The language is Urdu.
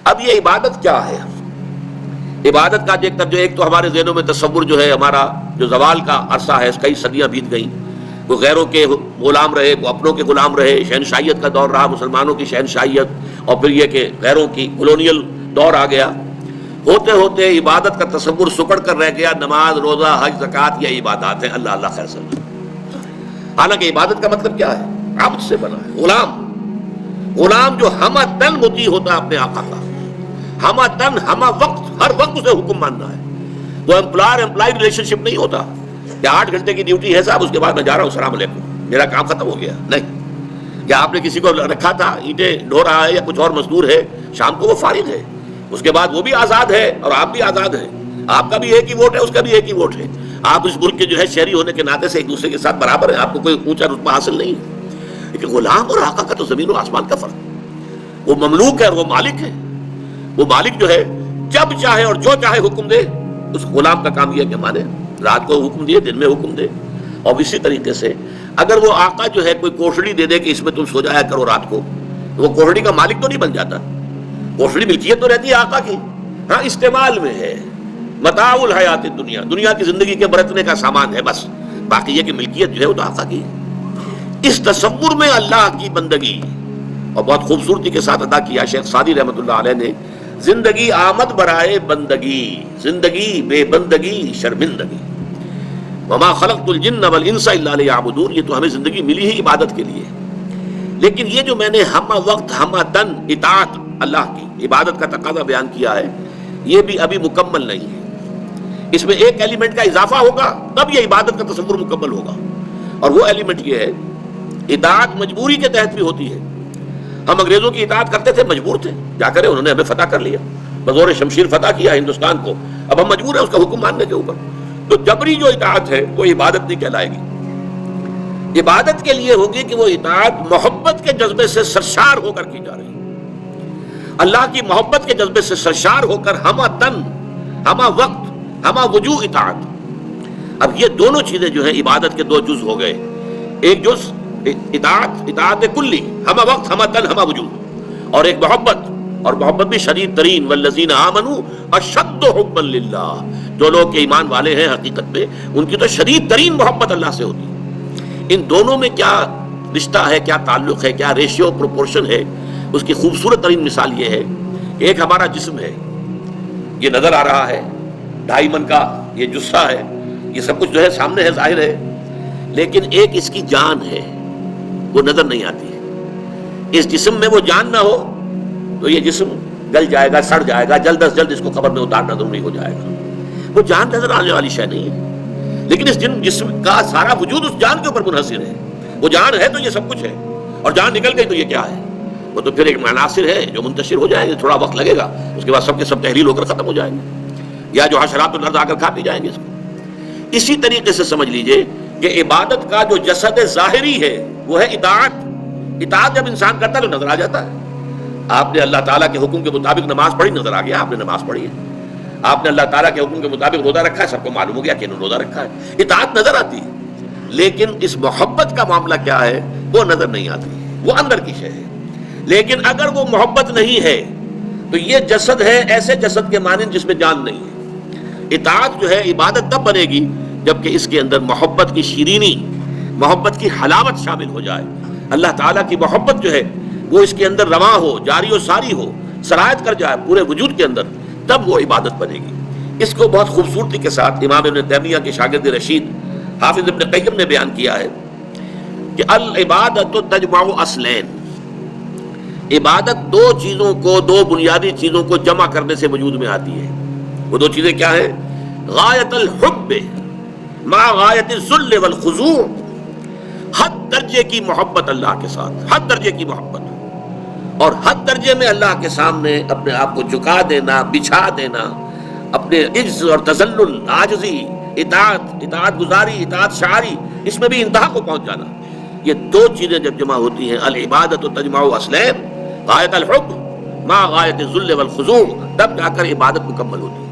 اب یہ عبادت کیا ہے؟ عبادت کا ایک تو ہمارے ذہنوں میں تصور جو ہے ہمارا جو زوال کا عرصہ ہے، کئی صدیاں بیت گئیں، وہ غیروں کے غلام رہے، وہ اپنوں کے غلام رہے، شہنشاہیت کا دور رہا، مسلمانوں کی شہنشاہیت، اور پھر یہ کہ غیروں کی کولونیل دور آ گیا۔ ہوتے ہوتے عبادت کا تصور سکڑ کر رہ گیا، نماز، روزہ، حج، زکوٰۃ یہ عبادات ہیں، اللہ اللہ خیر صلی اللہ۔ حالانکہ عبادت کا مطلب کیا ہے؟ عبد سے بنا ہے، غلام جو ہمہ تن مطیع ہوتا ہے اپنے آقا کا، ہمہ تن، ہمہ وقت، ہر وقت اسے حکم ماننا ہے۔ وہ امپلائی ریلیشن شپ نہیں ہوتا کہ 8 گھنٹے کی ڈیوٹی ہے صاحب، اس کے بعد میں جا رہا ہوں، السلام علیکم، میرا کام ختم ہو گیا، نہیں۔ یا آپ نے کسی کو رکھا تھا اینٹیں ڈھو رہا ہے یا کچھ اور مزدور ہے، شام کو وہ فارغ ہے، اس کے بعد وہ بھی آزاد ہے اور آپ بھی آزاد ہیں، آپ کا بھی ایک ہی ووٹ ہے، اس کا بھی ایک ہی ووٹ ہے، آپ اس ملک کے جو ہے شہری ہونے کے ناطے سے ایک دوسرے کے ساتھ برابر ہیں، آپ کو کوئی اونچا رتبہ حاصل نہیں ہے۔ لیکن غلام اور آقا کا تو زمین و آسمان کا فرق، وہ مملوک ہے اور وہ مالک ہے۔ وہ مالک جو ہے جب چاہے اور جو چاہے حکم دے، اس غلام کا کام یہ ہے کہ مانے، رات کو حکم دیے، دن میں حکم دے۔ اور اسی طریقے سے اگر وہ آقا جو ہے کوئی کوٹڑی دے دے کہ اس میں تم سو جایا کرو رات کو، تو وہ کوٹڑی کا مالک تو نہیں بن جاتا، کوٹڑی ملکیت تو رہتی ہے آقا کی، ہاں استعمال میں ہے، متاع الحیات الدنیا، دنیا کی زندگی کے برتنے کا سامان ہے بس، باقی یہ کہ ملکیت جو ہے وہ تو آقا کی ہے۔ اس تصور میں اللہ کی بندگی اور بہت خوبصورتی کے ساتھ ادا کیا شیخ سعدی رحمۃ اللہ علیہ نے، زندگی آمد برائے بندگی، زندگی بے بندگی شرمندگی، وما خلقت الجن والانس الا لیعبدون، یہ تو ہمیں زندگی ملی ہی عبادت کے لیے۔ لیکن یہ جو میں نے ہمہ وقت ہمہ تن اطاعت اللہ کی عبادت کا تقاضا بیان کیا ہے، یہ بھی ابھی مکمل نہیں ہے، اس میں ایک ایلیمنٹ کا اضافہ ہوگا تب یہ عبادت کا تصور مکمل ہوگا، اور وہ ایلیمنٹ یہ ہے اطاعت مجبوری کے تحت بھی ہوتی ہے۔ ہم انگریزوں کی اطاعت کرتے تھے، مجبور تھے، کیا کریں، انہوں نے ہمیں فتح کر لیا، بزور شمشیر فتح کیا ہندوستان کو، اب ہم مجبور ہیں اس کا حکم ماننے کے اوپر۔ تو جبری جو اطاعت ہے وہ عبادت نہیں کہلائے گی، عبادت کے لیے ہوگی کہ وہ اطاعت محبت کے جذبے سے سرشار ہو کر کی جا رہی ہے، اللہ کی محبت کے جذبے سے سرشار ہو کر ہمہ تن، ہمہ وقت، ہمہ وجوہ اطاعت۔ اب یہ دونوں چیزیں جو ہیں عبادت کے دو جز ہو گئے، ایک جز اطاعت کلی، ہمہ وقت، ہمہ تن، ہمہ وجوہ، اور ایک محبت، اور محبت بھی شدید ترین، والذین آمنوا اشد حبا للہ، جو لوگ کے ایمان والے ہیں حقیقت میں ان کی تو شدید ترین محبت اللہ سے ہوتی ہے۔ ان دونوں میں کیا رشتہ ہے، کیا تعلق ہے، کیا ریشیو پروپورشن ہے، اس کی خوبصورت ترین مثال یہ ہے کہ ایک ہمارا جسم ہے، یہ نظر آ رہا ہے، 2.5 من کا یہ جثہ ہے، یہ سب کچھ جو ہے سامنے ہے، ظاہر ہے، لیکن ایک اس کی جان ہے، وہ نظر نہیں آتی ہے۔ اس جسم میں وہ جان نہ ہو تو یہ جسم گل جائے گا، سڑ جائے گا، جلد از جلد اس کو قبر میں اتارنا ضروری ہو جائے گا۔ وہ جان نظر آنے والی شے نہیں ہے، لیکن اس جسم کا سارا وجود اس جان کے اوپر منحصر ہے۔ وہ جان ہے تو یہ سب کچھ ہے، اور جان نکل گئی تو یہ کیا ہے؟ وہ تو پھر ایک عناصر ہے جو منتشر ہو جائیں گے، تھوڑا وقت لگے گا، اس کے بعد سب کے سب تحلیل ہو کر ختم ہو جائیں گے، یا جو حشرات الارض آ کر کھا پی جائیں گے اس کو۔ اسی طریقے سے سمجھ لیجئے کہ عبادت کا جو جسد ظاہری ہے وہ ہے اطاعت۔ اطاعت جب انسان کرتا ہے تو نظر آ جاتا ہے۔ آپ نے اللہ تعالیٰ کے حکم کے مطابق نماز پڑھی، نظر آ گیا آپ نے نماز پڑھی ہے۔ آپ نے اللہ تعالیٰ کے حکم کے مطابق روزہ رکھا ہے، سب کو معلوم ہو گیا کہ انہوں نے روزہ رکھا ہے۔ اطاعت نظر آتی ہے، لیکن اس محبت کا معاملہ کیا ہے وہ نظر نہیں آتی، وہ اندر کی شے ہے۔ لیکن اگر وہ محبت نہیں ہے تو یہ جسد ہے ایسے جسد کے مانند جس میں جان نہیں ہے۔ اطاعت جو ہے عبادت تب بنے گی جبکہ اس کے اندر محبت کی شیرینی، محبت کی حلاوت شامل ہو جائے، اللہ تعالیٰ کی محبت جو ہے وہ اس کے اندر رواں ہو، جاری و ساری ہو، سرایت کر جائے پورے وجود کے اندر، تب وہ عبادت بنے گی۔ اس کو بہت خوبصورتی کے ساتھ امام ابن تیمیہ کے شاگرد رشید حافظ ابن قیم نے بیان کیا ہے کہ العبادت تجمع اصلین، عبادت دو چیزوں کو، دو بنیادی چیزوں کو جمع کرنے سے وجود میں آتی ہے۔ وہ دو چیزیں کیا ہیں؟ غایت الحب مع غایت الذل والخضوع، حد درجے کی محبت اللہ کے ساتھ، حد درجے کی محبت، اور حد درجے میں اللہ کے سامنے اپنے آپ کو جھکا دینا، بچھا دینا، اپنے عجز اور تذلل، عاجزی، اطاعت گزاری، اطاعت شعاری، اس میں بھی انتہا کو پہنچ جانا۔ یہ دو چیزیں جب جمع ہوتی ہیں، العبادت تجمع اصلین، غایت الحب مع غایت الذل والخضوع، تب جا کر عبادت مکمل ہوتی ہے۔